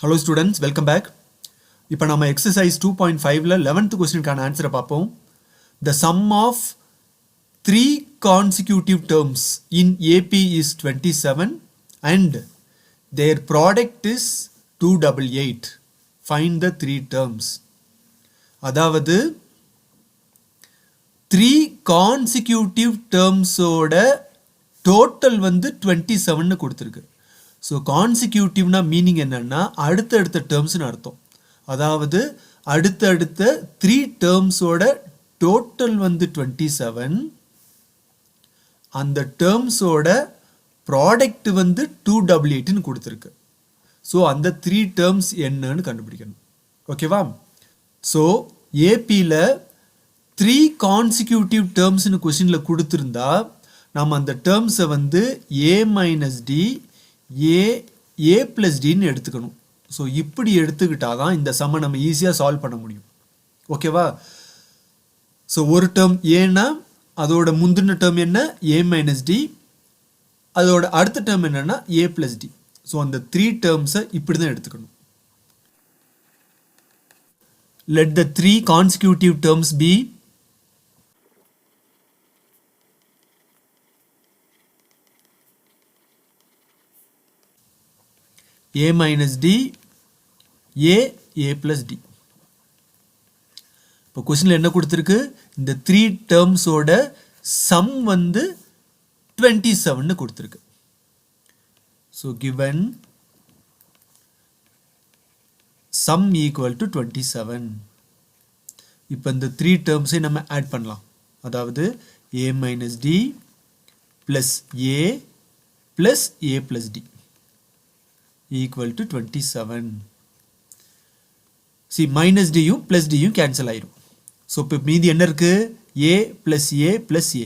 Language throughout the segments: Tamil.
Hello students, welcome back. இப்போ நம்ம exercise 2.5ல 11th questionக்கான ஆன்சரை பார்ப்போம். The sum of 3 consecutive terms in AP is 27 and their product is 288. Find the 3 terms. அதாவது 3 consecutive terms ஓட total வந்து 27 கொடுத்திருக்கு. ஸோ கான்சிக்யூட்டிவ்னா மீனிங் என்னன்னா அடுத்தடுத்த டேர்ம்ஸ்னு அர்த்தம். அதாவது அடுத்தடுத்த 3 டேர்ம்ஸோட டோட்டல் வந்து 27, அந்த டேர்ம்ஸோட ப்ராடக்ட் வந்து 288ன்னு கொடுத்துருக்கு. ஸோ அந்த 3 டேர்ம்ஸ் என்னன்னு கண்டுபிடிக்கணும். ஓகேவா? ஸோ ஏபியில் 3 கான்சிக்யூட்டிவ் டேர்ம்ஸ்னு கொஸ்டினில் கொடுத்துருந்தா நம்ம அந்த டேர்ம்ஸை வந்து ஏ மைனஸ் டி ஏ ப்ளஸ் டின்னு எடுத்துக்கணும். ஸோ இப்படி எடுத்துக்கிட்டால் தான் இந்த சம்மை நம்ம ஈஸியாக சால்வ் பண்ண முடியும். ஓகேவா? ஸோ ஒரு டேர்ம் ஏன்னா அதோட முந்தின டேர்ம் என்ன ஏ மைனஸ் டி, அதோட அடுத்த டேர்ம் என்னன்னா ஏ ப்ளஸ் டி. ஸோ அந்த 3 டேர்ம்ஸை இப்படி தான் எடுத்துக்கணும். Let the 3 consecutive terms be a minus d, a plus d. இப்போ கொஸ்டினில் என்ன கொடுத்துருக்கு? இந்த 3 டேர்ம்ஸோட சம் வந்து 27 கொடுத்துருக்கு. So given sum equal to 27. இப்போ இந்த 3 டேர்ம்ஸை நம்ம ஆட் பண்ணலாம். அதாவது a minus d plus a plus a plus d equal to 27. See, minus d யும் plus d யும் cancel ஆயிரும். So, இப்போ மீதி என்ன இருக்கு? a plus a plus a.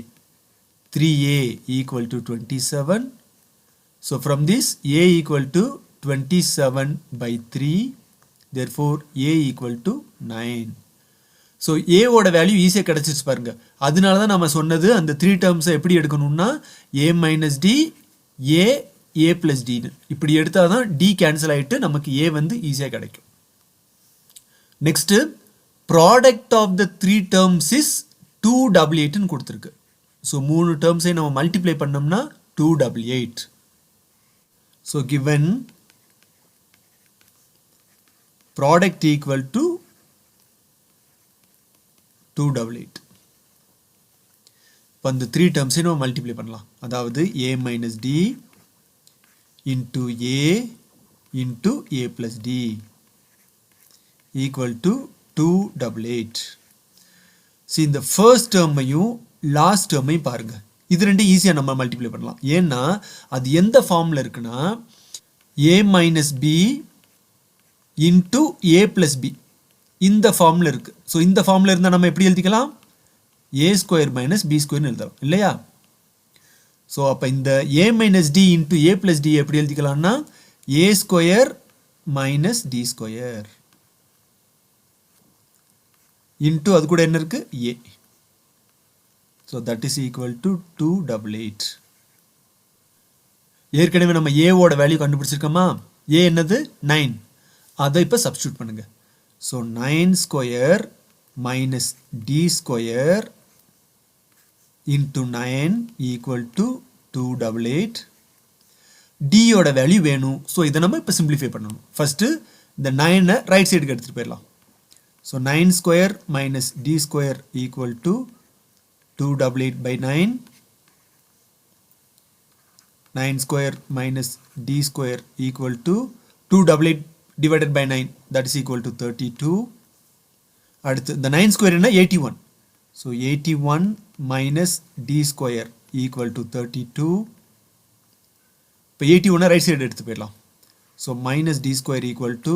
3a equal to 27. So, from this a equal to 27 by 3. Therefore, a equal to 9. So, a ஓட வேல்யூ ஈஸியாக கிடச்சிச்சு பாருங்க. அதனால தான் நம்ம சொன்னது அந்த 3 டேர்ம்ஸை எப்படி எடுக்கணும்னா a minus d, a plus d இப்படி எடுத்தால் தான் d கேன்சல் ஆகிட்டு நமக்கு a வந்து ஈஸியாக கிடைக்கும். Next product of the 3 terms is 288ன்னு கொடுத்துருக்கு. ஸோ 3 டேர்ம்ஸை நம்ம மல்டிப்ளை பண்ணோம்னா 288. So given product equal to 288. இப்போ அந்த 3 டேர்ம்ஸை நம்ம மல்டிப்ளை பண்ணலாம். அதாவது a minus d into a plus d equal to 288. See, இந்த first term-ஐயும் last term-ஐயும் பாருங்க. இது ரெண்டு ஈஸியாக நம்ம மல்டிப்ளை பண்ணலாம். ஏன்னா அது எந்த ஃபார்மில் இருக்குன்னா a minus b into a plus b இந்த ஃபார்மில் இருக்கு. ஸோ இந்த ஃபார்மில் இருந்தால் நம்ம எப்படி எழுதிக்கலாம்? a square minus b square எழுதலாம் இல்லையா? ஸோ அப்போ இந்த a minus D into A plus D எப்படி எழுதிக்கலாம்னா A square minus D square into அது கூட என்ன இருக்கு A. So that is equal to 288. ஏற்கனவே நம்ம ஏவோட வேல்யூ கண்டுபிடிச்சிருக்கோமா? ஏ என்னது 9. அதை இப்போ சப்ஸ்டியூட் பண்ணுங்க. So 9 square minus D square into 9 equal to 288. d ஓட வேல்யூ வேணும். ஸோ இதை நம்ம இப்போ சிம்பிளிஃபை பண்ணணும். ஃபஸ்ட்டு இந்த 9 ரைட் சைடுக்கு எடுத்துகிட்டு போயிடலாம். So 9 square minus D square equal to 288 by 9. 9 square minus D square equal to 288 divided by 9 that is equal to 32. அடுத்து இந்த 9 ஸ்கொயர் என்ன 81. So 81 minus d square equal to 32. இப்போ 81 ரைட் சைடு எடுத்து போயிடலாம். So minus d square equal to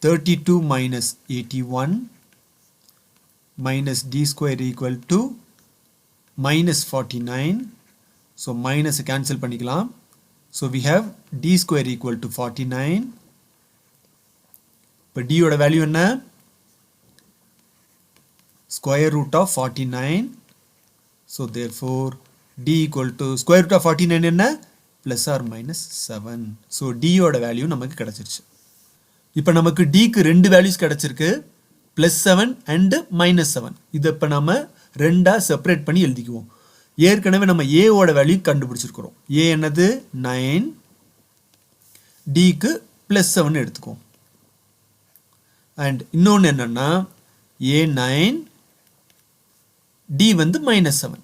32 minus 81 minus d square equal to minus 49. So minus cancel பண்ணிக்கலாம். So we have d square equal to 49. இப்போ d ஓட வேல்யூ என்ன? square root of 49. So therefore d equal to square root of 49 என்ன? plus or minus 7. So d ஓட வேல்யூ நமக்கு கிடைச்சிருச்சு. இப்போ நமக்கு டிக்கு ரெண்டு வேல்யூஸ் கிடச்சிருக்கு, +7 அண்டு -7. இதை இப்போ நம்ம ரெண்டாக செப்பரேட் பண்ணி எழுதிக்குவோம். ஏற்கனவே நம்ம ஏவோட வேல்யூ கண்டுபிடிச்சிருக்கிறோம். ஏ என்னது 9, டிக்கு +7 எடுத்துக்குவோம். அண்ட் இன்னொன்று என்னன்னா ஏ 9, டி வந்து -7.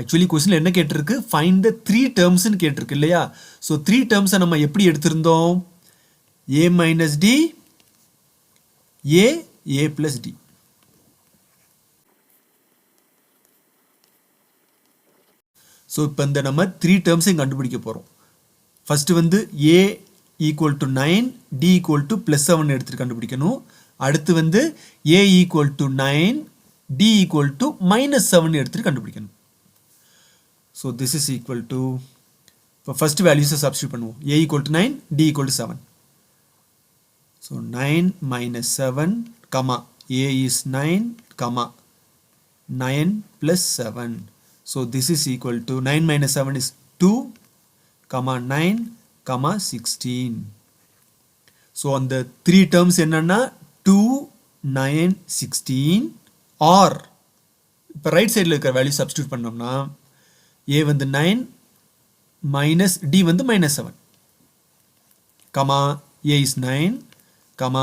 ஆக்சுவலி கொஸ்டின் என்ன கேட்டிருக்கு, ஃபைண்ட் த 3 டேர்ம்ஸ்னு கேட்டிருக்கு இல்லையா. ஸோ 3 டேர்ம்ஸை நம்ம எப்படி எடுத்திருந்தோம், a minus d, a plus d. So இப்போ இந்த நம்ம 3 டேர்ம்ஸையும் கண்டுபிடிக்க போகிறோம். ஃபஸ்ட்டு வந்து a equal to 9, d equal to +7 எடுத்துட்டு கண்டுபிடிக்கணும். அடுத்து வந்து a equal to 9, d equal to -7 எடுத்துட்டு கண்டுபிடிக்கணும். So this is equal to, இப்போ ஃபஸ்ட் வேல்யூஸை சப்ஸ்டியூட் பண்ணுவோம். a equal to 9, d equal to 7. So 9 minus 7, comma, a is 9, comma, 9 plus 7. So this is equal to 9 minus 7 is 2, comma 9, comma 16. So on the 3 terms என்னன்னா 2, 9, 16 or இப்போ ரைட் சைடில் இருக்கிற வேல்யூ சப்ஸ்டியூட் பண்ணோம்னா a வந்து 9 minus d வந்து -7, comma a is 9, comma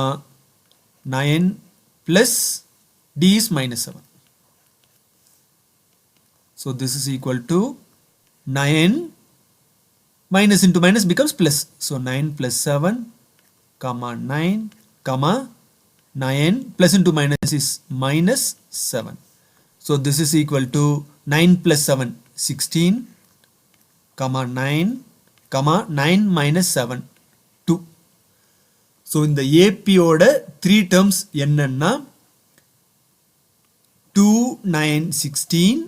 9 plus d is -7. So this is equal to 9 minus into minus becomes plus. So 9 plus 7, comma 9, comma 9 plus into minus is -7. So this is equal to 9 plus 7, 16, comma 9, comma 9 minus 7, 2. So இந்த ஏபியோட 3 டேர்ம்ஸ் என்னன்னா 2, 9, 16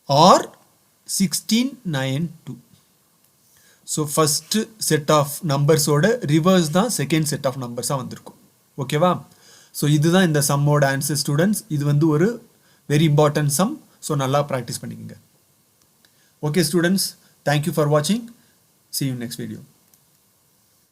or 16, 9, 2. So first set of நம்பர்ஸோட ரிவர்ஸ் தான் செகண்ட் செட் ஆஃப் நம்பர்ஸாக வந்திருக்கும். ஓகேவா? ஸோ இதுதான் இந்த சம்மோட ஆன்சர் ஸ்டூடெண்ட்ஸ். இது வந்து ஒரு வெரி இம்பார்ட்டன்ட் சம். ஸோ நல்லா ப்ராக்டிஸ் பண்ணிக்கோங்க. ஓகே ஸ்டூடெண்ட்ஸ், தேங்க்யூ ஃபார் வாட்சிங். See you next video.